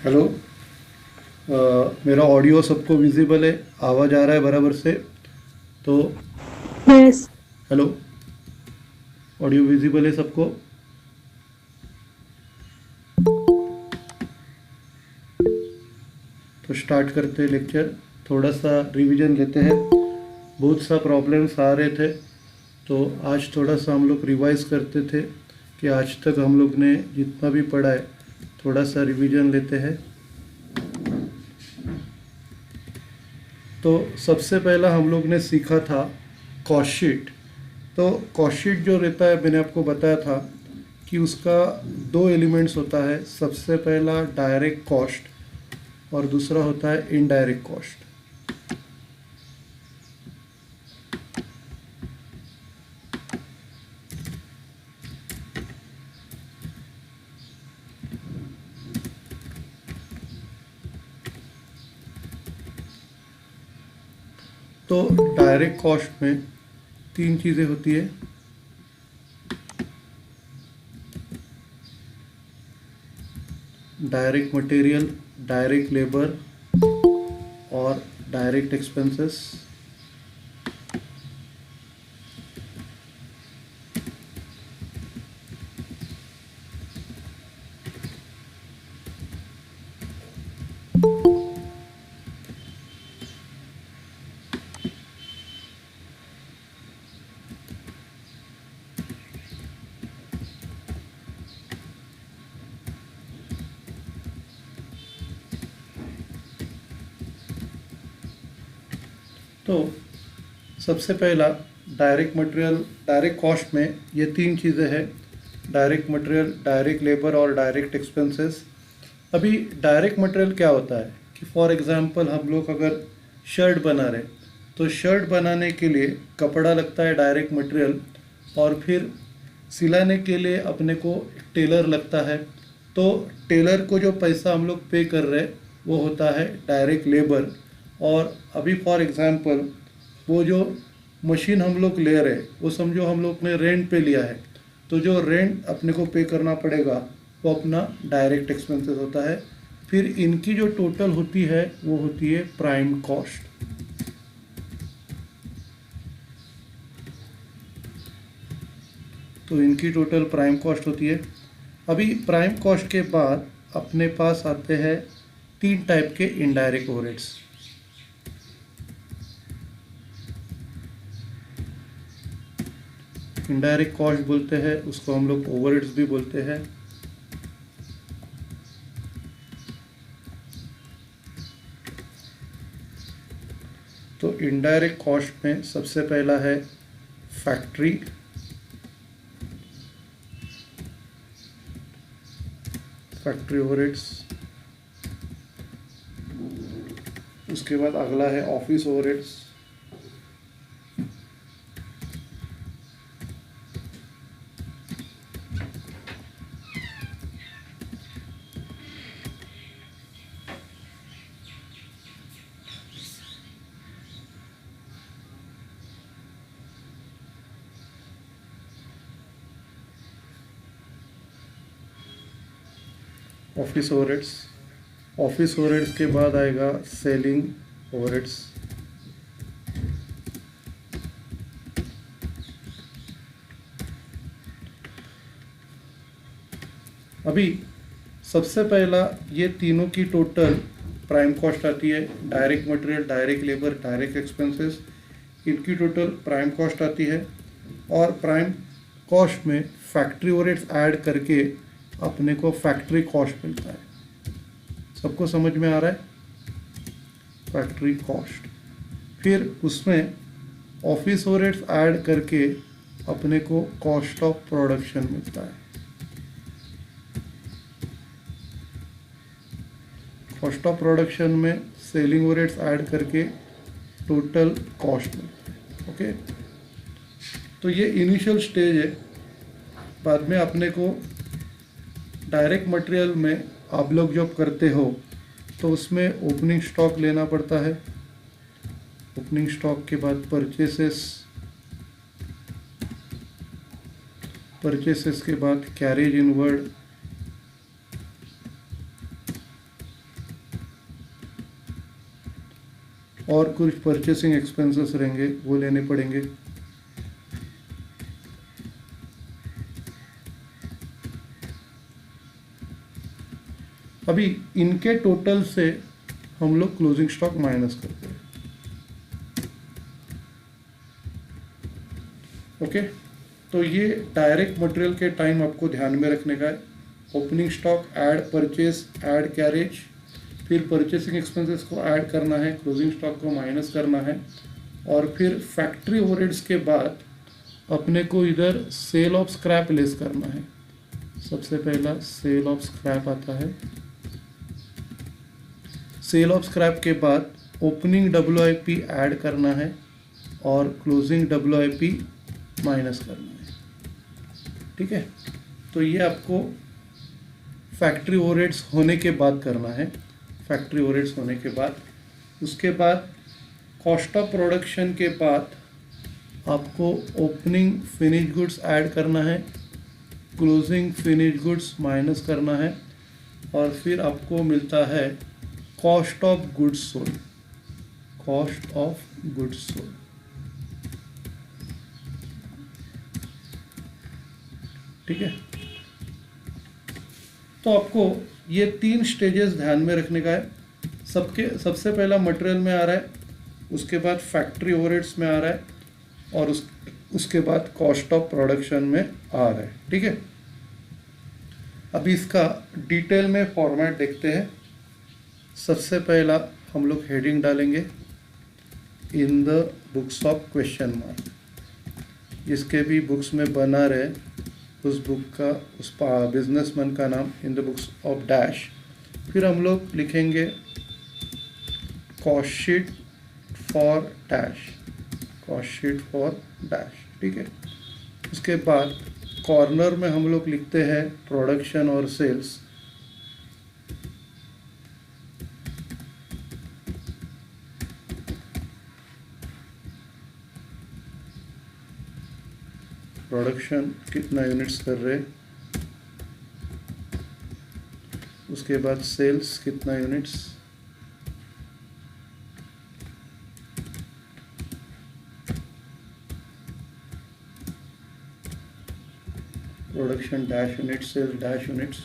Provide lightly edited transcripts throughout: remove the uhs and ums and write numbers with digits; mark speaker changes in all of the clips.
Speaker 1: Hello. मेरा audio सबको visible है? आवाज़ आ रहा है बराबर से? तो
Speaker 2: यस।
Speaker 1: हेलो, ऑडियो विजिबल है सबको? तो स्टार्ट करते हैं लेक्चर। थोड़ा सा रिवीजन लेते हैं। बहुत सा प्रॉब्लम्स आ रहे थे, तो आज थोड़ा सा हम लोग रिवाइज करते थे कि आज तक हम लोग ने जितना भी पढ़ा है थोड़ा सा रिवीजन लेते हैं। तो सबसे पहला हम लोग ने सीखा था कॉस्ट शीट। तो कॉस्ट शीट जो रहता है, मैंने आपको बताया था कि उसका दो एलिमेंट्स होता है। सबसे पहला डायरेक्ट कॉस्ट और दूसरा होता है इनडायरेक्ट कॉस्ट। तो डायरेक्ट कॉस्ट में तीन चीज़ें होती है। डायरेक्ट मटेरियल, डायरेक्ट लेबर और डायरेक्ट एक्सपेंसेस। तो सबसे पहला डायरेक्ट मटेरियल, डायरेक्ट कॉस्ट में ये तीन चीज़ें हैं: डायरेक्ट मटेरियल, डायरेक्ट लेबर और डायरेक्ट एक्सपेंसेस। अभी डायरेक्ट मटेरियल क्या होता है कि फॉर एग्जांपल हम लोग अगर शर्ट बना रहे, तो शर्ट बनाने के लिए कपड़ा लगता है डायरेक्ट मटेरियल, और फिर सिलाने के लिए अपने को टेलर लगता है। तो टेलर को जो पैसा हम लोग पे कर रहे हैं वो होता है डायरेक्ट लेबर। और अभी फॉर एग्जांपल वो जो मशीन हम लोग ले रहे हैं वो समझो हम लोग ने रेंट पे लिया है, तो जो रेंट अपने को पे करना पड़ेगा वो अपना डायरेक्ट एक्सपेंसेस होता है। फिर इनकी जो टोटल होती है वो होती है प्राइम कॉस्ट। तो इनकी टोटल प्राइम कॉस्ट होती है। अभी प्राइम कॉस्ट के बाद अपने पास आते हैं 3 टाइप के इनडायरेक्ट ओवरहेड्स। इनडायरेक्ट कॉस्ट बोलते हैं, उसको हम लोग ओवरहेड्स भी बोलते हैं। तो इनडायरेक्ट कॉस्ट में सबसे पहला है फैक्ट्री, फैक्ट्री ओवरहेड्स। उसके बाद अगला है office overheads. Office overheads. Office overheads के बाद आएगा सेलिंग ओवरहेड्स। अभी सबसे पहला ये तीनों की टोटल प्राइम कॉस्ट आती है। Direct material, direct labour, direct expenses, इनकी टोटल प्राइम कॉस्ट आती है। और प्राइम कॉस्ट में फैक्ट्री ओवरहेड्स ऐड करके अपने को फैक्ट्री कॉस्ट मिलता है। सबको समझ में आ रहा है? Factory cost. फिर उसमें ऑफिस ओवरहेड्स ऐड करके अपने को कॉस्ट ऑफ प्रोडक्शन मिलता है। कॉस्ट ऑफ प्रोडक्शन में सेलिंग ओवरहेड्स ऐड करके टोटल कॉस्ट मिलता है। ओके, तो ये इनिशियल स्टेज है। बाद में अपने को डायरेक्ट मटेरियल में आप लोग जब करते हो तो उसमें ओपनिंग स्टॉक लेना पड़ता है। ओपनिंग स्टॉक के बाद परचेसेस के बाद कैरेज इनवर्ड, और कुछ परचेसिंग एक्सपेंसेस रहेंगे वो लेने पड़ेंगे। अभी इनके टोटल से हम लोग क्लोजिंग स्टॉक माइनस करते हैं। ओके, तो ये डायरेक्ट मटेरियल के टाइम आपको ध्यान में रखने का है। Opening stock add purchase add carriage, फिर परचेसिंग एक्सपेंसेस को ऐड करना है, क्लोजिंग स्टॉक को माइनस करना है, और फिर फैक्ट्री ओवरहेड्स के बाद अपने को इधर सेल ऑफ स्क्रैप लेस करना है। सबसे पहला सेल ऑफ स्क्रैप आता है। सेल ऑफ स्क्रैप के बाद ओपनिंग WIP ऐड करना है और क्लोजिंग WIP माइनस करना है। ठीक है, तो ये आपको फैक्ट्री ओवरहेड्स होने के बाद करना है। फैक्ट्री ओवरहेड्स होने के बाद उसके बाद कॉस्ट ऑफ प्रोडक्शन के बाद आपको ओपनिंग फिनिश गुड्स ऐड करना है, क्लोजिंग फिनिश गुड्स माइनस करना है, और फिर आपको मिलता है cost of goods sold. Cost of goods sold. ठीक है, तो आपको ये 3 स्टेजेस ध्यान में रखने का है। सबसे पहला मटेरियल में आ रहा है, उसके बाद फैक्ट्री ओवरहेड्स में आ रहा है, और उसके बाद कॉस्ट ऑफ प्रोडक्शन में आ रहा है। ठीक है, अभी इसका डिटेल में फॉर्मेट देखते हैं। सबसे पहला हम लोग हेडिंग डालेंगे इन the books of question mark. जिसके भी बुक्स में बना रहे उस बुक का, उस बिजनेसमैन का नाम इन द बुक्स ऑफ डैश। फिर हम लोग लिखेंगे cost sheet for dash, cost sheet for dash. ठीक है, उसके बाद कॉर्नर में हम लोग लिखते हैं प्रोडक्शन और सेल्स। प्रोडक्शन कितना यूनिट्स कर रहे, उसके बाद सेल्स कितना units, production dash units, sales dash units.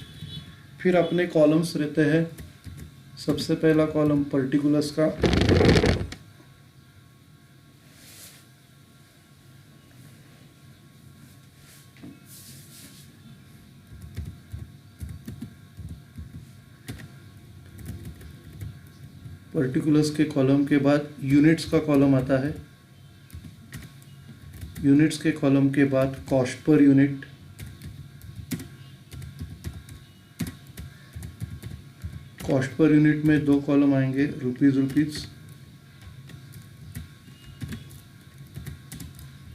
Speaker 1: फिर अपने कॉलम्स रहते हैं। सबसे पहला कॉलम पर्टिकुलर्स का, पर्टिकुलर्स के कॉलम के बाद यूनिट्स का कॉलम आता है। यूनिट्स के कॉलम के बाद cost per unit, cost per unit में दो कॉलम आएंगे, रुपीज़।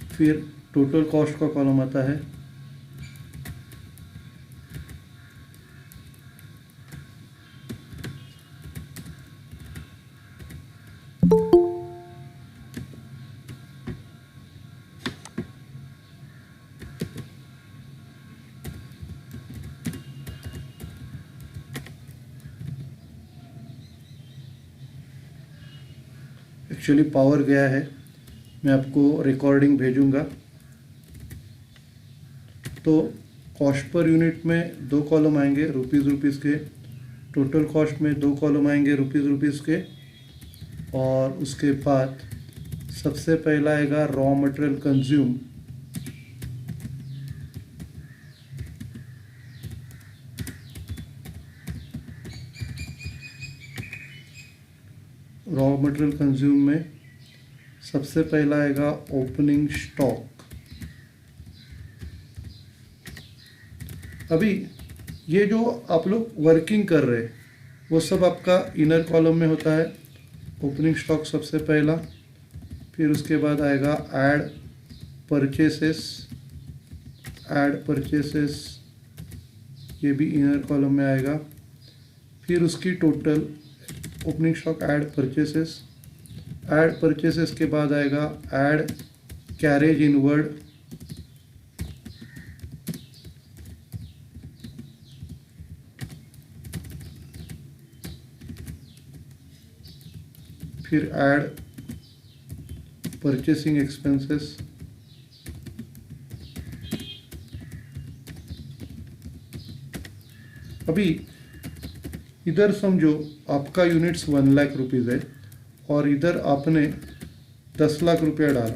Speaker 1: फिर टोटल कॉस्ट का कॉलम आता है। एक्चुअली पावर गया है, मैं आपको रिकॉर्डिंग भेजूंगा। तो कॉस्ट पर यूनिट में दो कॉलम आएंगे रुपीज़ के, टोटल कॉस्ट में दो कॉलम आएंगे रुपीज़ के, और उसके बाद सबसे पहला आएगा raw material consume. Raw material consume में सबसे पहला आएगा ओपनिंग स्टॉक। अभी ये जो आप लोग वर्किंग कर रहे हैं वो सब आपका इनर कॉलम में होता है। ओपनिंग स्टॉक सबसे पहला, फिर उसके बाद आएगा ऐड परचेसेस, ये भी इनर कॉलम में आएगा। फिर उसकी total opening stock add purchases के बाद आएगा ऐड कैरेज इनवर्ड, फिर ऐड परचेसिंग एक्सपेंसेस, अभी इधर समझो आपका यूनिट्स 1 लाख रुपीज़ है और इधर आपने 10 लाख रुपया डाला,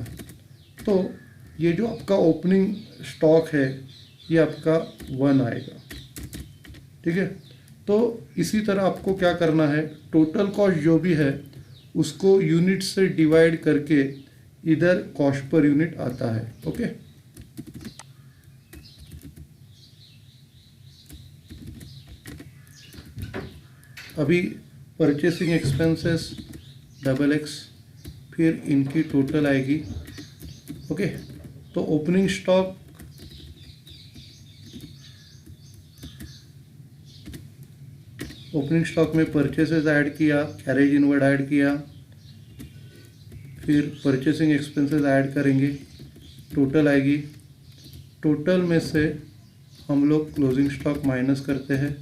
Speaker 1: तो ये जो आपका ओपनिंग स्टॉक है ये आपका 1 आएगा, ठीक है। तो इसी तरह आपको क्या करना है, टोटल कॉस्ट जो भी है उसको यूनिट से डिवाइड करके इधर कॉस्ट पर यूनिट आता है, ओके। अभी परचेसिंग एक्सपेंसेस XX, फिर इनकी टोटल आएगी, ओके। तो ओपनिंग स्टॉक में परचेसेस ऐड किया, कैरेज इनवर्ड ऐड किया, फिर परचेसिंग एक्सपेंसेस ऐड करेंगे, टोटल आएगी। टोटल में से हम लोग क्लोजिंग स्टॉक माइनस करते हैं,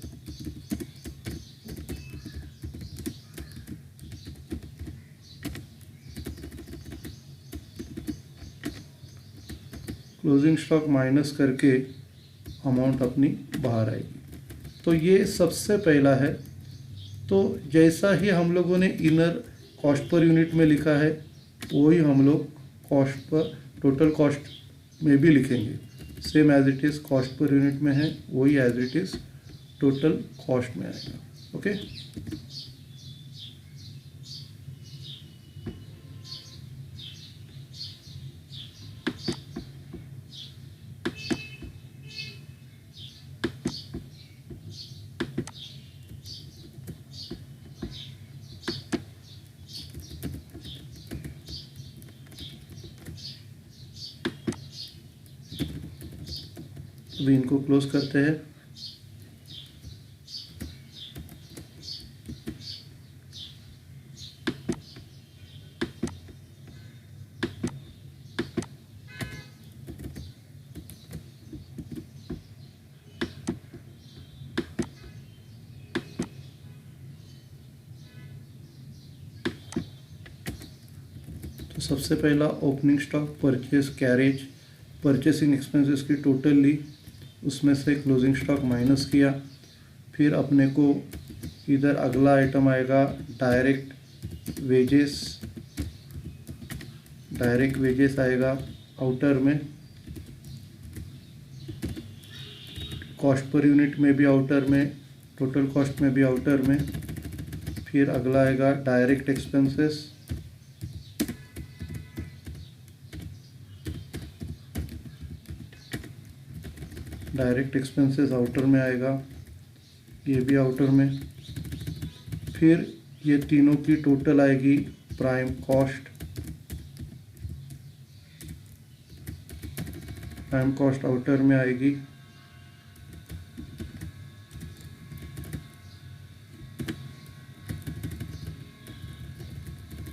Speaker 1: क्लोजिंग स्टॉक माइनस करके अमाउंट अपनी बाहर आएगी। तो ये सबसे पहला है। तो जैसा ही हम लोगों ने इनर कॉस्ट पर यूनिट में लिखा है वही हम लोग कॉस्ट पर टोटल कॉस्ट में भी लिखेंगे। Same as it is cost per unit में है वही as it is total cost में आएगा, ओके। अभी इनको क्लोज करते हैं। तो सबसे पहला opening stock, purchase, carriage, purchasing expenses की टोटल ली, उसमें से क्लोजिंग स्टॉक माइनस किया। फिर अपने को इधर अगला आइटम आएगा डायरेक्ट वेजेस। डायरेक्ट वेजेस आएगा आउटर में, कॉस्ट पर यूनिट में भी आउटर में, टोटल कॉस्ट में भी आउटर में। फिर अगला आएगा direct expenses. Direct expenses outer में आएगा, ये भी आउटर में। फिर ये तीनों की टोटल आएगी prime cost. Prime cost outer में आएगी।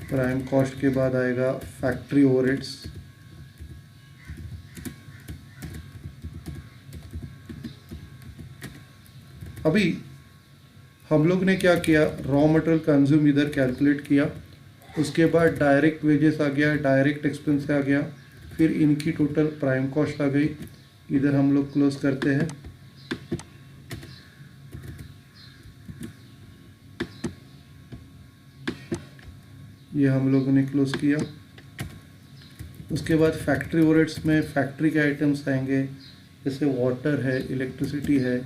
Speaker 1: प्राइम कॉस्ट के बाद आएगा फैक्ट्री ओवरहेड्स। अभी हम लोग ने क्या किया, रॉ मटेरियल कंज्यूम इधर कैलकुलेट किया, उसके बाद डायरेक्ट वेजेस आ गया, डायरेक्ट एक्सपेंस आ गया, फिर इनकी टोटल प्राइम कॉस्ट आ गई। इधर हम लोग क्लोज करते हैं। ये हम लोगों ने क्लोज किया। उसके बाद फैक्ट्री ओवरहेड्स में फैक्ट्री के आइटम्स आएंगे, जैसे वाटर है, इलेक्ट्रिसिटी है।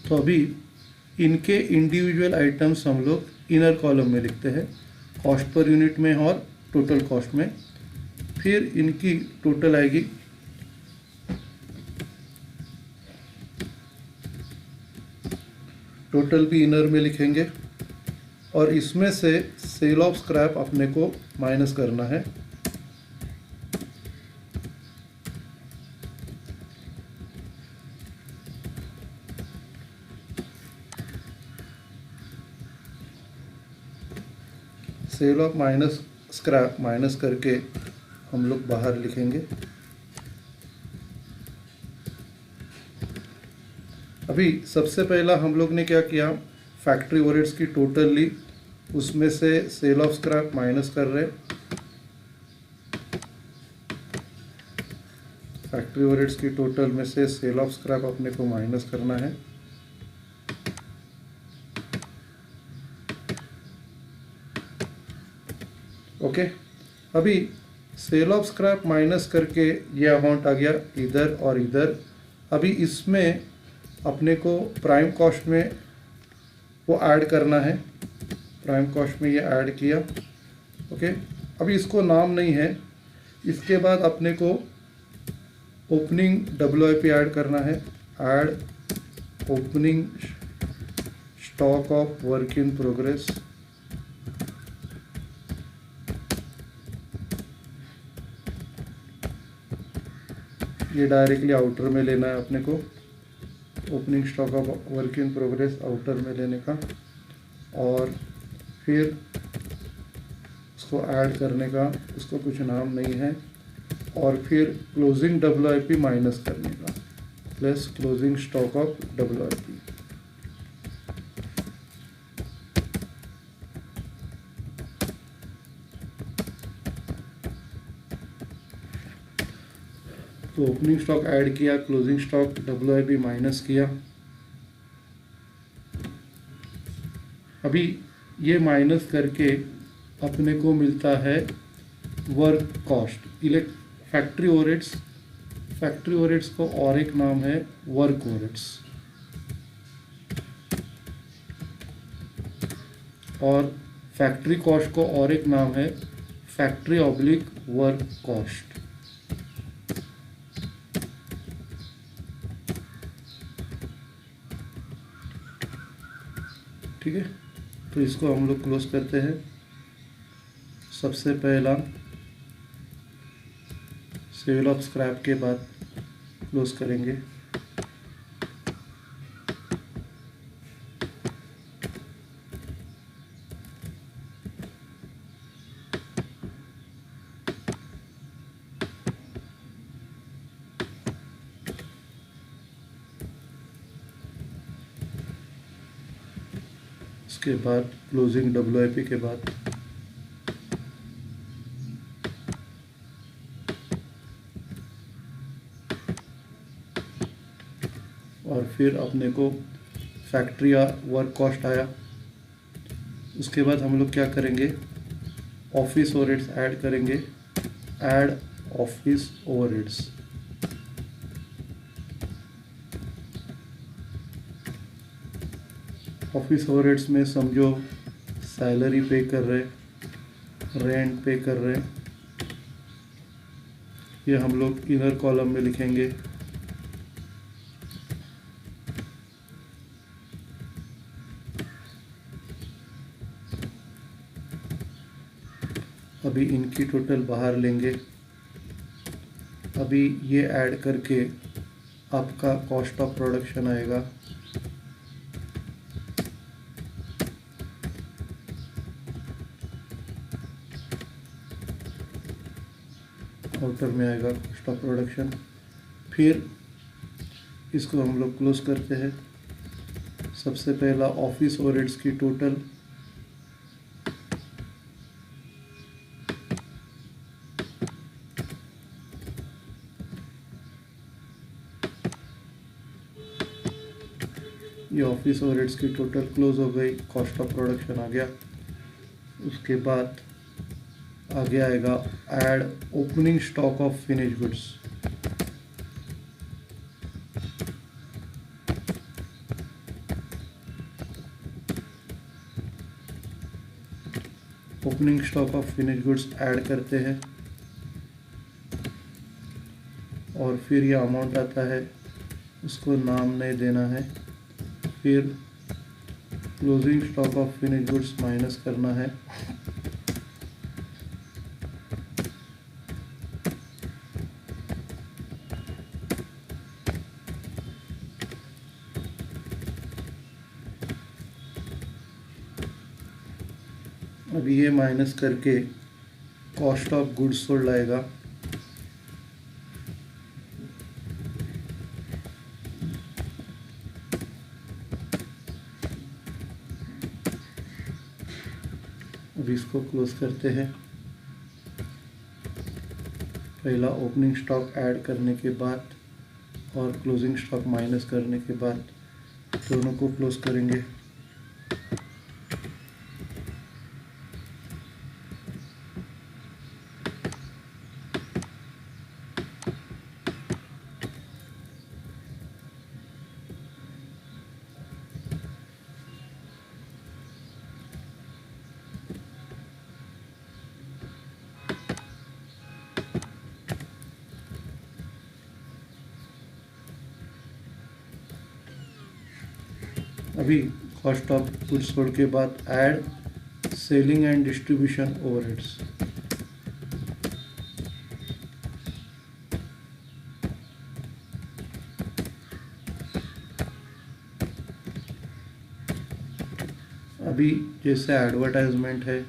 Speaker 1: तो अभी इनके इंडिविजुअल आइटम्स हम लोग इनर कॉलम में लिखते हैं, कॉस्ट पर यूनिट में और टोटल कॉस्ट में। फिर इनकी टोटल आएगी। टोटल भी इनर में लिखेंगे और इसमें से सेल ऑफ स्क्रैप अपने को माइनस करना है। Sale of minus scrap minus करके हम लोग बाहर लिखेंगे। अभी सबसे पहला हम लोग ने क्या किया, फैक्ट्री ओवरहेड्स की टोटल ली, उसमें से सेल ऑफ स्क्रैप माइनस कर रहे। फैक्ट्री ओवरहेड्स की टोटल में से सेल ऑफ स्क्रैप अपने को माइनस करना है। ओके, अभी सेल ऑफ स्क्रैप माइनस करके ये अमाउंट आ गया इधर और इधर। अभी इसमें अपने को प्राइम कॉस्ट में वो ऐड करना है। प्राइम कॉस्ट में ये ऐड किया। ओके, अभी इसको नाम नहीं है। इसके बाद अपने को ओपनिंग WIP ऐड करना है। Add opening stock of work in progress. ये डायरेक्टली आउटर में लेना है अपने को, opening stock of work in progress outer में लेने का, और फिर उसको ऐड करने का, उसको कुछ नाम नहीं है, और फिर क्लोजिंग WIP माइनस करने का, plus closing stock of WIP। तो ओपनिंग स्टॉक ऐड किया, क्लोजिंग स्टॉक WIP माइनस किया। अभी ये माइनस करके अपने को मिलता है work cost. Factory overheads, factory overheads को और एक नाम है वर्क ओवरहेड्स, और फैक्ट्री कॉस्ट को और एक नाम है फैक्ट्री ऑब्लिक वर्क कॉस्ट। ठीक है, तो इसको हम लोग क्लोज करते हैं। सबसे पहला सेल ऑफ स्क्रैप के बाद क्लोज करेंगे। उसके बाद क्लोजिंग WIP के बाद और फिर अपने को फैक्ट्री या वर्क कॉस्ट आया। उसके बाद हम लोग क्या करेंगे, ऑफिस ओवरहेड्स ऐड करेंगे, add office overheads. Office overheads में समझो सैलरी पे कर रहे, रेंट पे कर रहे, ये हम लोग इनर कॉलम में लिखेंगे। अभी इनकी टोटल बाहर लेंगे। अभी ये ऐड करके आपका कॉस्ट ऑफ प्रोडक्शन आएगा। आउटर में आएगा कॉस्ट ऑफ प्रोडक्शन। फिर इसको हम लोग क्लोज करते हैं। सबसे पहला ऑफिस ओवरहेड्स की टोटल, ये ऑफिस ओवरहेड्स की टोटल क्लोज हो गई, कॉस्ट ऑफ प्रोडक्शन आ गया। उसके बाद आगे आएगा add opening stock of finish goods. Opening stock of finish goods add करते हैं और फिर ये अमाउंट आता है, उसको नाम नहीं देना है। फिर closing stock of finish goods minus करना है। अभी ये माइनस करके कॉस्ट ऑफ गुड्स सोल्ड आएगा। अब इसको क्लोज करते हैं। पहला ओपनिंग स्टॉक ऐड करने के बाद और क्लोजिंग स्टॉक माइनस करने के बाद दोनों को क्लोज करेंगे। अभी कॉस्ट ऑफ गुड्स सोल्ड के बाद add selling and distribution overheads. अभी जैसे एडवर्टाइजमेंट है,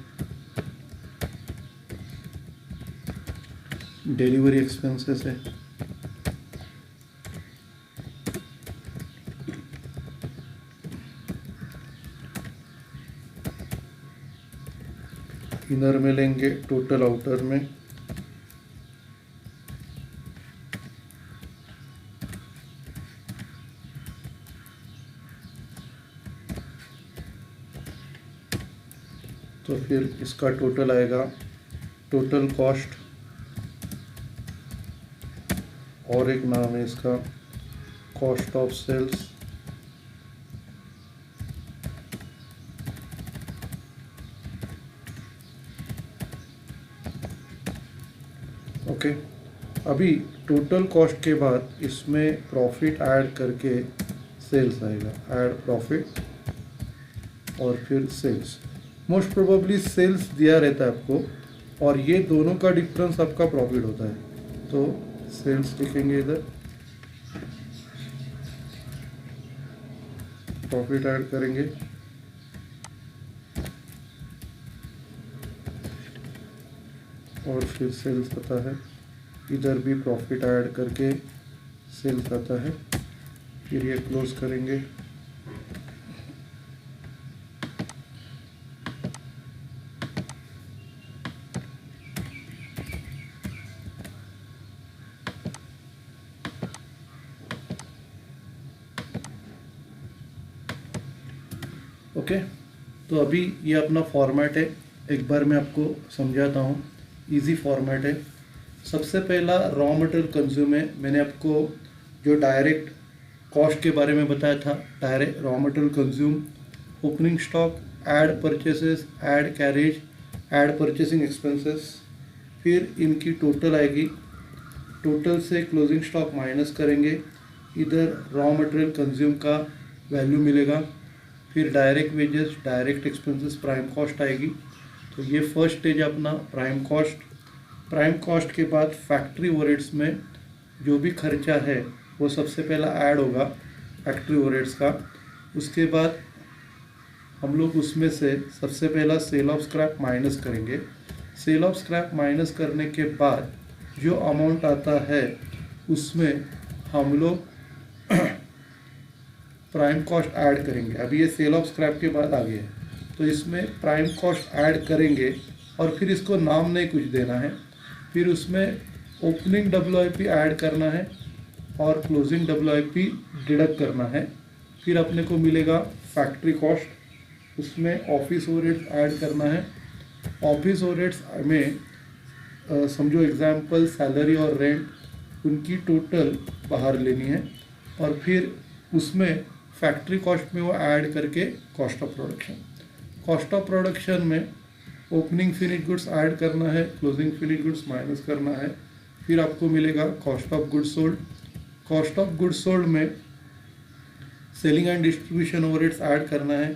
Speaker 1: डिलीवरी एक्सपेंसेस है, इनर में लेंगे टोटल, आउटर में तो फिर इसका टोटल आएगा, टोटल कॉस्ट, और एक नाम है इसका कॉस्ट ऑफ सेल्स। ओके, अभी टोटल कॉस्ट के बाद इसमें प्रॉफिट ऐड करके सेल्स आएगा, ऐड प्रॉफिट और फिर सेल्स। मोस्ट प्रोबेबली सेल्स दिया रहता है आपको और ये दोनों का डिफरेंस आपका प्रॉफिट होता है, तो सेल्स लिखेंगे इधर, प्रॉफिट ऐड करेंगे और फिर सेल्स आता है, इधर भी प्रॉफिट ऐड करके सेल्स आता है। फिर ये क्लोज करेंगे। ओके, तो अभी ये अपना फॉर्मेट है, एक बार मैं आपको समझाता हूँ। इजी फॉर्मेट है। सबसे पहला रॉ मटेरियल कंज्यूम है। मैंने आपको जो डायरेक्ट कॉस्ट के बारे में बताया था, direct raw material consume, opening stock, add purchases, add carriage, add purchasing expenses. फिर इनकी टोटल आएगी, टोटल से क्लोजिंग स्टॉक माइनस करेंगे, इधर रॉ मटेरियल कंज्यूम का वैल्यू मिलेगा। फिर direct wages, direct expenses, prime cost आएगी। तो ये फर्स्ट स्टेज अपना प्राइम कॉस्ट। प्राइम कॉस्ट के बाद फैक्ट्री ओवरहेड्स में जो भी खर्चा है वो सबसे पहला ऐड होगा फैक्ट्री ओवरहेड्स का। उसके बाद हम लोग उसमें से सबसे पहला सेल ऑफ स्क्रैप माइनस करेंगे। सेल ऑफ स्क्रैप माइनस करने के बाद जो अमाउंट आता है उसमें हम लोग प्राइम कॉस्ट ऐड करेंगे। अभी ये सेल ऑफ स्क्रैप के बाद आ गया है, तो इसमें प्राइम कॉस्ट ऐड करेंगे और फिर इसको नाम नहीं कुछ देना है। फिर उसमें ओपनिंग WIP ऐड करना है और क्लोजिंग WIP डिडक्ट करना है। फिर अपने को मिलेगा फैक्ट्री कॉस्ट, उसमें ऑफिस ओवरहेड्स ऐड करना है। ऑफिस ओवरहेड्स में समझो एग्जाम्पल सैलरी और रेंट, उनकी टोटल बाहर लेनी है और फिर उसमें फैक्ट्री कॉस्ट में वो ऐड करके cost of production. Cost of production में ओपनिंग फिनिश गुड्स ऐड करना है, क्लोजिंग फिनिश गुड्स माइनस करना है। फिर आपको मिलेगा cost of goods sold. Cost of goods sold में selling and distribution overheads add करना है,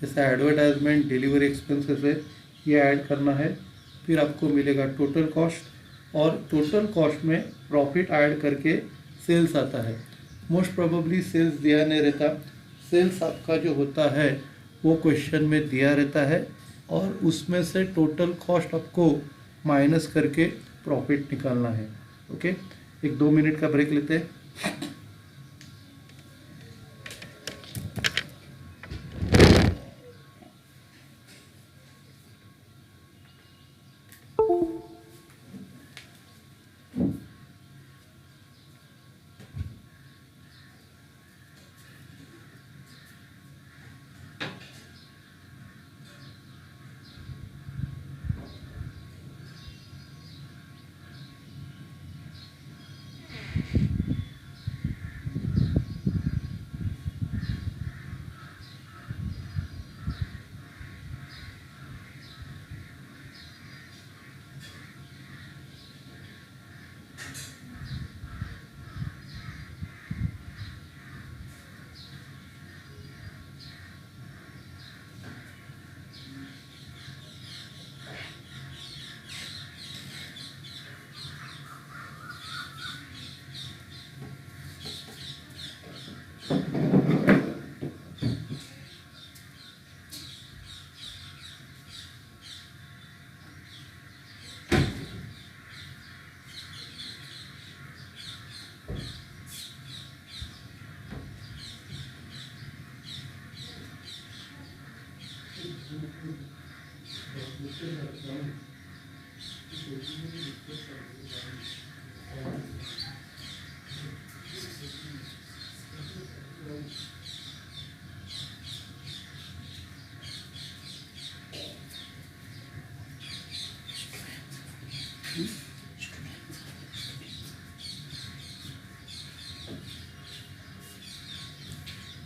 Speaker 1: जैसे एडवर्टाइजमेंट, डिलीवरी एक्सपेंसेस है, ये ऐड करना है। फिर आपको मिलेगा टोटल कॉस्ट, और टोटल कॉस्ट में प्रॉफिट ऐड करके सेल्स आता है। मोस्ट प्रोबेबली सेल्स दिया नहीं रहता, सेल्स आपका जो होता है वो क्वेश्चन में दिया रहता है और उसमें से टोटल कॉस्ट आपको माइनस करके प्रॉफिट निकालना है। ओके, 1-2 मिनट का ब्रेक लेते हैं।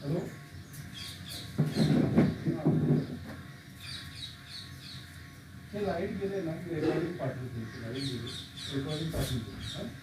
Speaker 1: हेलो, ते लाईट गेले ना की रेकॉर्डिंग पाठवते, लाईट गेले रेकॉर्डिंग पाठवते।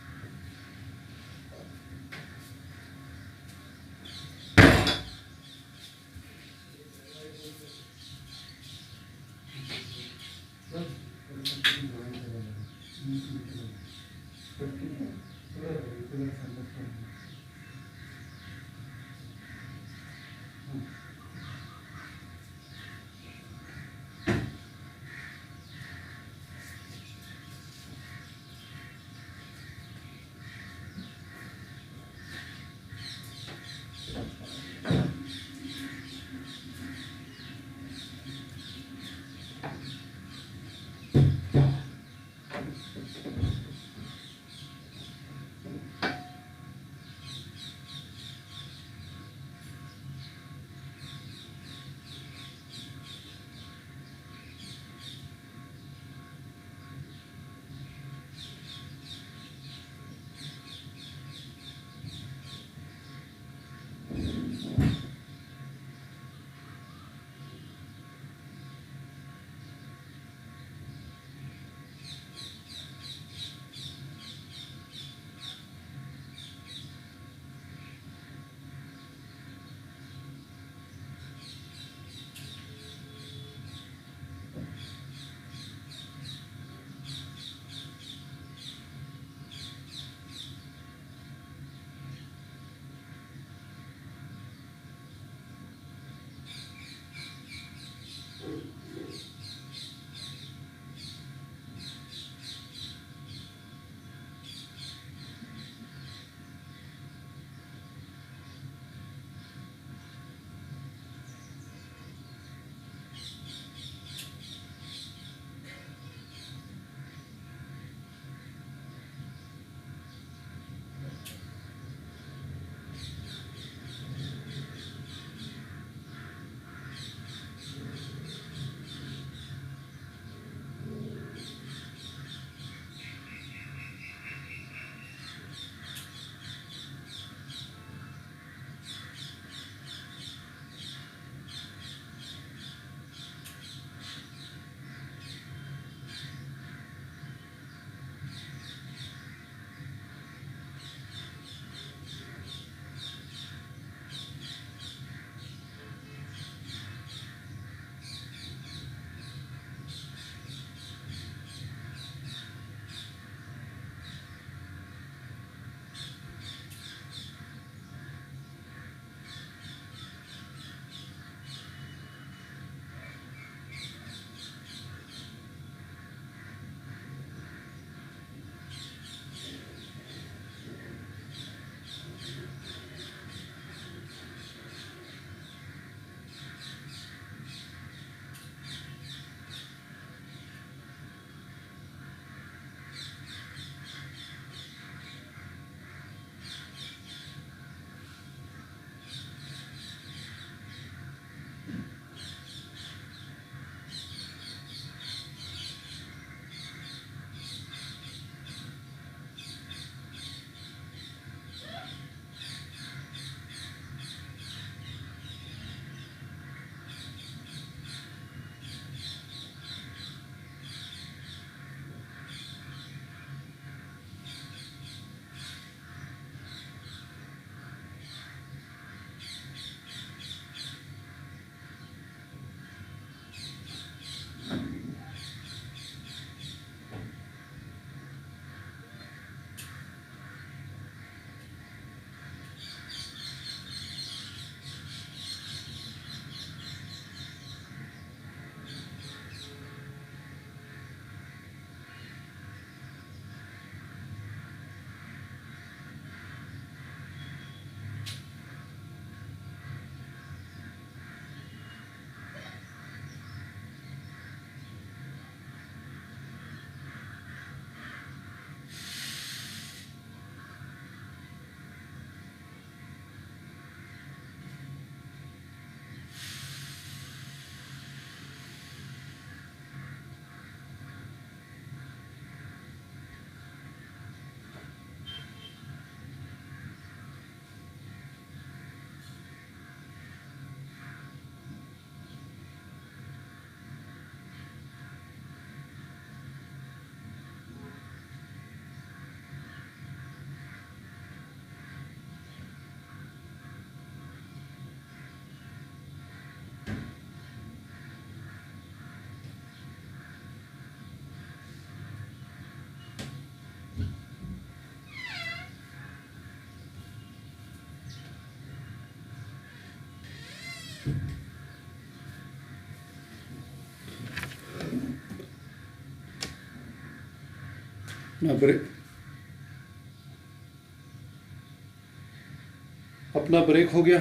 Speaker 1: अपना ब्रेक हो गया।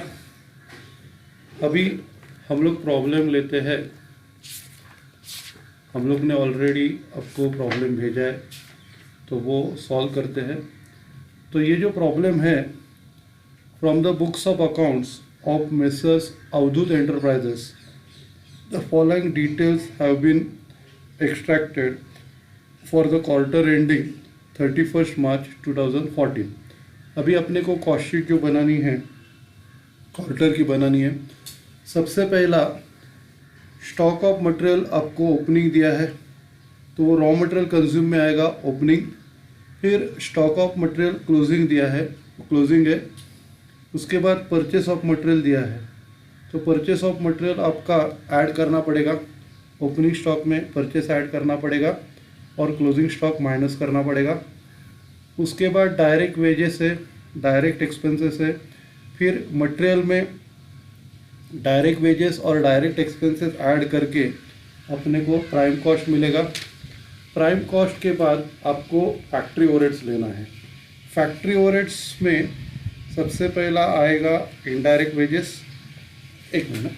Speaker 1: अभी हम लोग प्रॉब्लम लेते हैं। हम लोग ने ऑलरेडी आपको प्रॉब्लम भेजा है तो वो सॉल्व करते हैं। तो ये जो प्रॉब्लम है, from the books of accounts of messrs Avadhut enterprises the following details have been extracted for the quarter ending 31 March 2014। अभी अपने को कॉस्ट शीट जो बनानी है, क्वार्टर की बनानी है। सबसे पहला स्टॉक ऑफ मटेरियल आपको ओपनिंग दिया है तो वो रॉ मटेरियल कंज्यूम में आएगा, ओपनिंग। फिर स्टॉक ऑफ मटेरियल क्लोजिंग दिया है, क्लोजिंग है। उसके बाद परचेस ऑफ मटेरियल दिया है तो परचेस ऑफ मटेरियल आपका ऐड करना पड़ेगा। ओपनिंग स्टॉक में परचेस ऐड करना पड़ेगा और क्लोजिंग स्टॉक माइनस करना पड़ेगा। उसके बाद डायरेक्ट वेजेस है, डायरेक्ट एक्सपेंसेस है। फिर मटेरियल में डायरेक्ट वेजेस और डायरेक्ट एक्सपेंसेस ऐड करके अपने को प्राइम कॉस्ट मिलेगा। प्राइम कॉस्ट के बाद आपको फैक्ट्री ओवरहेड्स लेना है। फैक्ट्री ओवरहेड्स में सबसे पहला आएगा इनडायरेक्ट वेजेस। एक मिनट,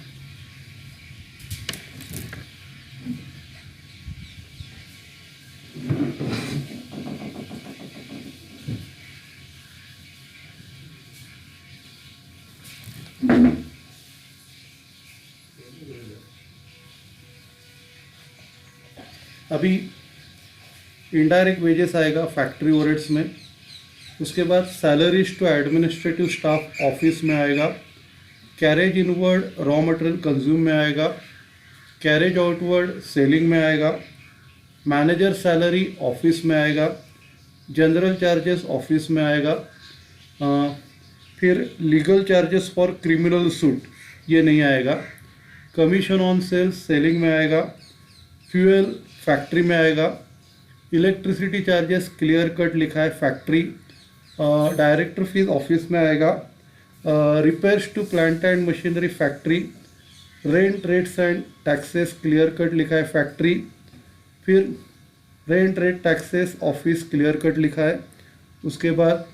Speaker 1: अभी इनडायरेक्ट वेजेस आएगा फैक्ट्री ओवरहेड्स में। उसके बाद salaries to administrative staff office में आएगा। Carriage inward raw material consume में आएगा। कैरेज आउटवर्ड सेलिंग में आएगा। मैनेजर सैलरी ऑफिस में आएगा। जनरल चार्जेस ऑफिस में आएगा। फिर legal charges for criminal suit ये नहीं आएगा। कमीशन ऑन सेल्स सेलिंग में आएगा। फ्यूल फैक्ट्री में आएगा। इलेक्ट्रिसिटी चार्जेस क्लियर कट लिखा है फैक्ट्री। डायरेक्टर फीस ऑफिस में आएगा। Repairs to plant and machinery factory. Rent rates and taxes clear cut लिखा है फैक्ट्री। फिर rent rate taxes office clear cut लिखा है। उसके बाद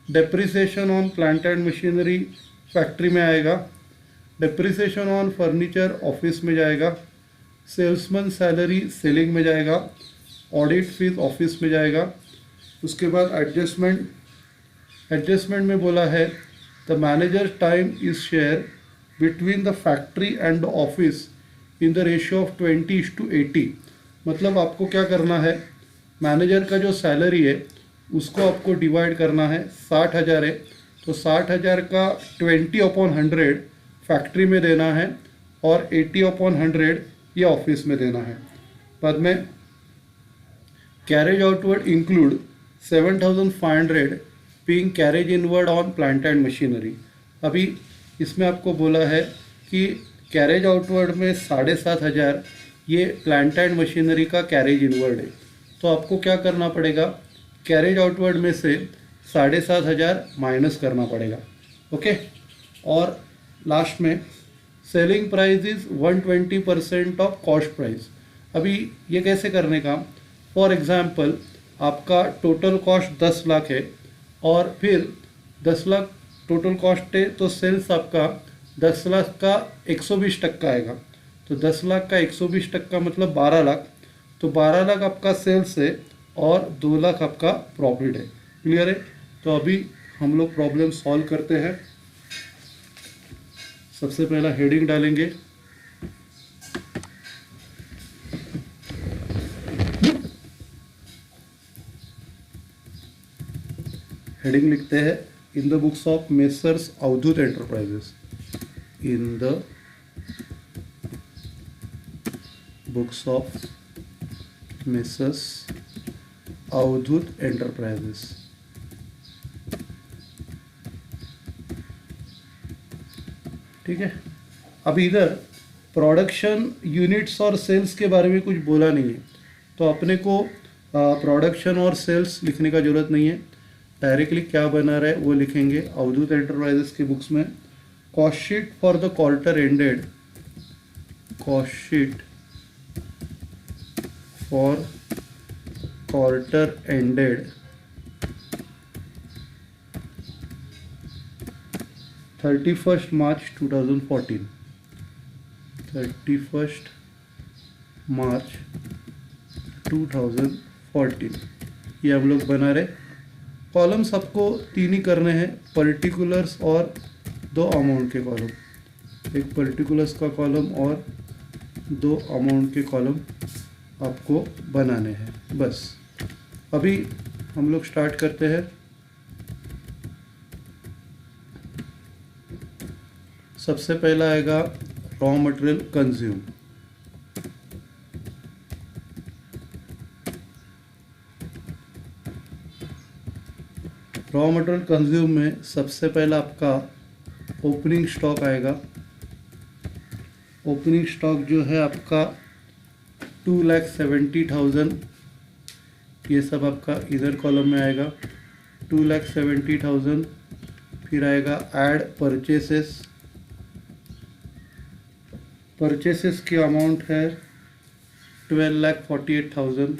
Speaker 1: depreciation on plant and machinery factory में आएगा। डेप्रिसिएशन ऑन फर्नीचर ऑफिस में जाएगा। सेल्समैन सैलरी सेलिंग में जाएगा। ऑडिट फीस ऑफिस में जाएगा। उसके बाद एडजस्टमेंट में बोला है the manager time is share between the factory and the office in the ratio of 20:80। मतलब आपको क्या करना है, मैनेजर का जो सैलरी है उसको आपको डिवाइड करना है। 60,000 है तो 60,000 का 20/100 फैक्ट्री में देना है और 80/100 ये ऑफिस में देना है। बाद में carriage outward include 7,500 being carriage inward on plant and machinery. अभी इसमें आपको बोला है कि कैरेज आउटवर्ड में 7,500 ये प्लांट एंड मशीनरी का कैरेज इनवर्ड है तो आपको क्या करना पड़ेगा, कैरेज आउटवर्ड में से 7,500 माइनस करना पड़ेगा। ओके, और लास्ट में selling price is 120% of cost price. अभी ये कैसे करने का, फॉर एग्जांपल आपका टोटल कॉस्ट 10 लाख है और फिर 10 लाख टोटल कॉस्ट है तो सेल्स आपका 10 लाख का 120% आएगा। तो 10 लाख का 120% मतलब 12 लाख। तो 12 लाख आपका सेल्स है और 2 लाख आपका प्रॉफिट है। क्लियर है? तो अभी हम लोग प्रॉब्लम सॉल्व करते हैं। सबसे पहला हेडिंग डालेंगे, हेडिंग लिखते हैं in the books of messrs Avadhut enterprises. In the books of messrs Avadhut enterprises. ठीक है, अब इधर प्रोडक्शन यूनिट्स और सेल्स के बारे में कुछ बोला नहीं है तो अपने को प्रोडक्शन और सेल्स लिखने का ज़रूरत नहीं है। डायरेक्टली क्या बना रहा है वो लिखेंगे अवधूत एंटरप्राइजेस की बुक्स में। Cost sheet for the quarter ended, cost sheet for quarter ended 31st March 2014, 31st March 2014 ये हम लोग बना रहे। कॉलम्स आपको तीन ही करने हैं, पर्टिकुलर्स और दो अमाउंट के कॉलम, एक पर्टिकुलर्स का कॉलम और दो अमाउंट के कॉलम आपको बनाने हैं बस। अभी हम लोग स्टार्ट करते हैं। सबसे पहला आएगा raw material consume. Raw material consume में सबसे पहला आपका ओपनिंग स्टॉक आएगा। ओपनिंग स्टॉक जो है आपका 2,70,000, ये सब आपका इधर कॉलम में आएगा 2,70,000। फिर आएगा ऐड परचेसेस। परचेसेस की अमाउंट है 12,48,000।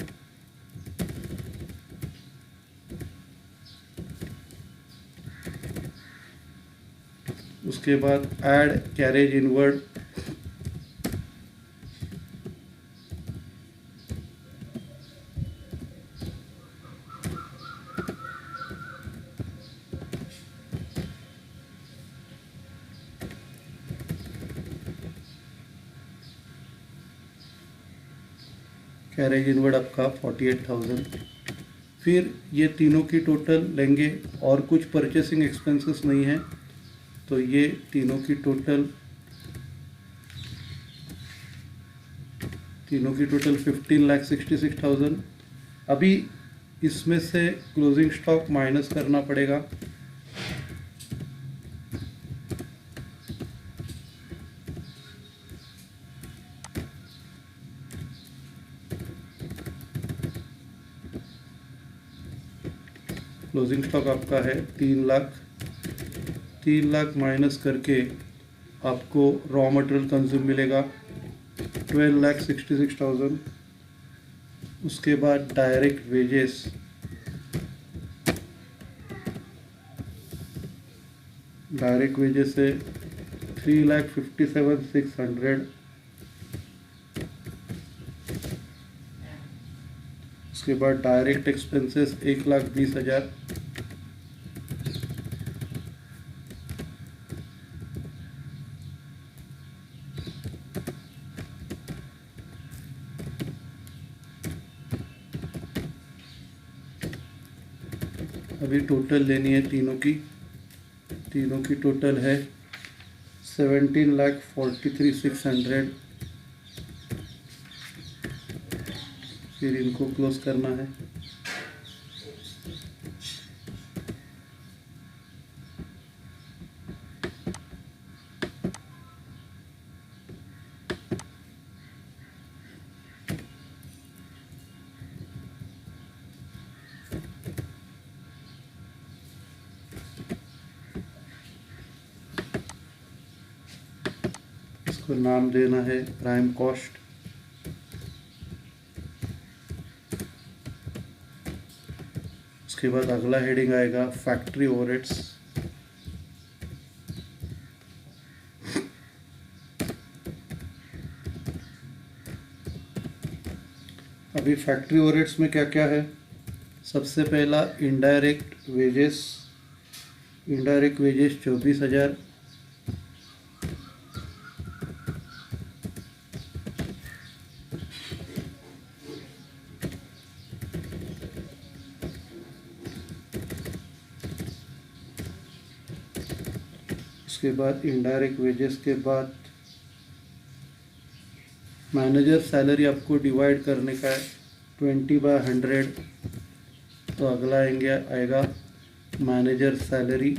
Speaker 1: उसके बाद add carriage inward. Carriage inward आपका 48,000। फिर ये तीनों की टोटल लेंगे और कुछ परचेसिंग एक्सपेंसेस नहीं है, तो ये तीनों की टोटल 15,66,000। अभी इसमें से क्लोजिंग स्टॉक माइनस करना पड़ेगा। क्लोजिंग स्टॉक आपका है 3 लाख। 3 लाख माइनस करके आपको रॉ मटेरियल कंज्यूम मिलेगा 12,66,000। उसके बाद डायरेक्ट वेजेस, डायरेक्ट वेजेस से 3,57,600। उसके बाद डायरेक्ट एक्सपेंसेस 1,20,000। अभी टोटल लेनी है तीनों की। तीनों की टोटल है 17,43,600। फिर इनको क्लोज करना है। इसको नाम देना है प्राइम कॉस्ट। उसके बाद अगला हेडिंग आएगा फैक्ट्री ओवरहेड्स। अभी फैक्ट्री ओवरहेड्स में क्या क्या है? सबसे पहला इनडायरेक्ट वेजेस। Indirect wages 24,000। उसके बाद इनडायरेक्ट वेजेस के बाद मैनेजर सैलरी आपको डिवाइड करने का है 20/100। तो अगला आएगा मैनेजर सैलरी।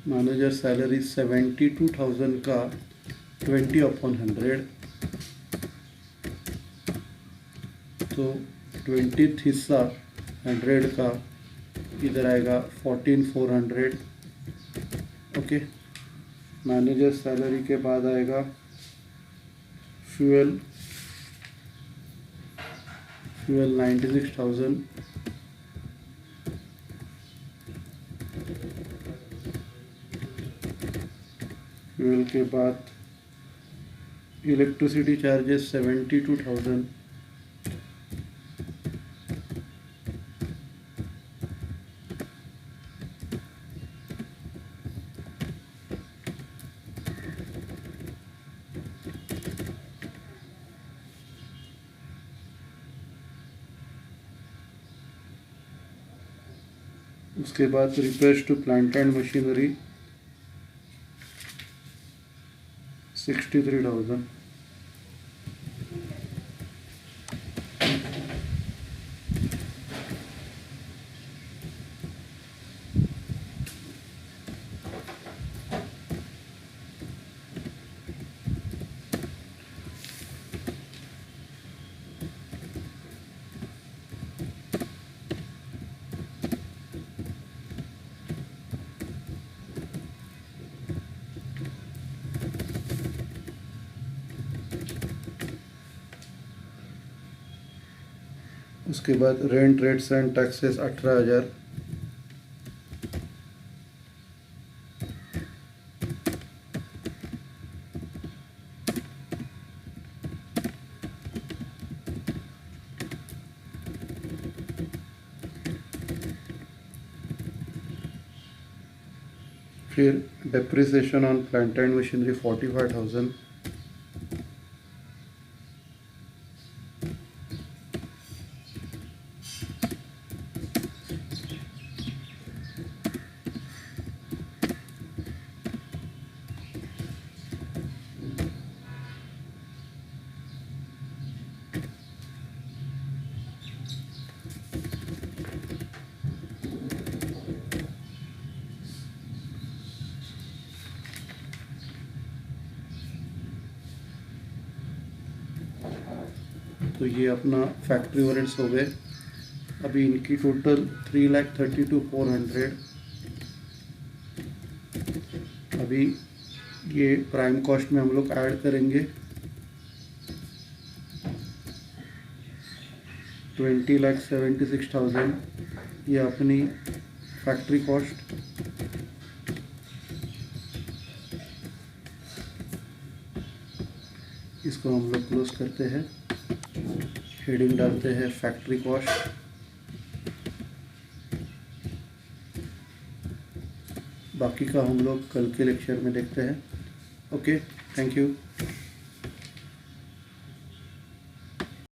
Speaker 1: मैनेजर सैलरी 72,000 का 20/100। तो 20th हिस्सा 100 का इधर आएगा 14,400। ओके, मैनेजर सैलरी के बाद आएगा फ्यूल 96,000। फ्यूल के बाद इलेक्ट्रिसिटी चार्जेस 72,000। उसके बाद repairs to plant and machinery 63,000। उसके बाद रेंट रेट्स एंड टैक्सेस 18,000। फिर depreciation on plant and machinery 45,000। तो ये अपना फैक्ट्री ओवरहेड्स हो गए। अभी इनकी टोटल 3,32,400। अभी ये प्राइम कॉस्ट में हम लोग ऐड करेंगे 20,76,000। ये अपनी फैक्ट्री कॉस्ट। इसको हम लोग क्लोज करते हैं, हेडिंग डालते हैं फैक्ट्री कॉस्ट। बाकी का हम लोग कल के लेक्चर में देखते हैं। Okay, thank you.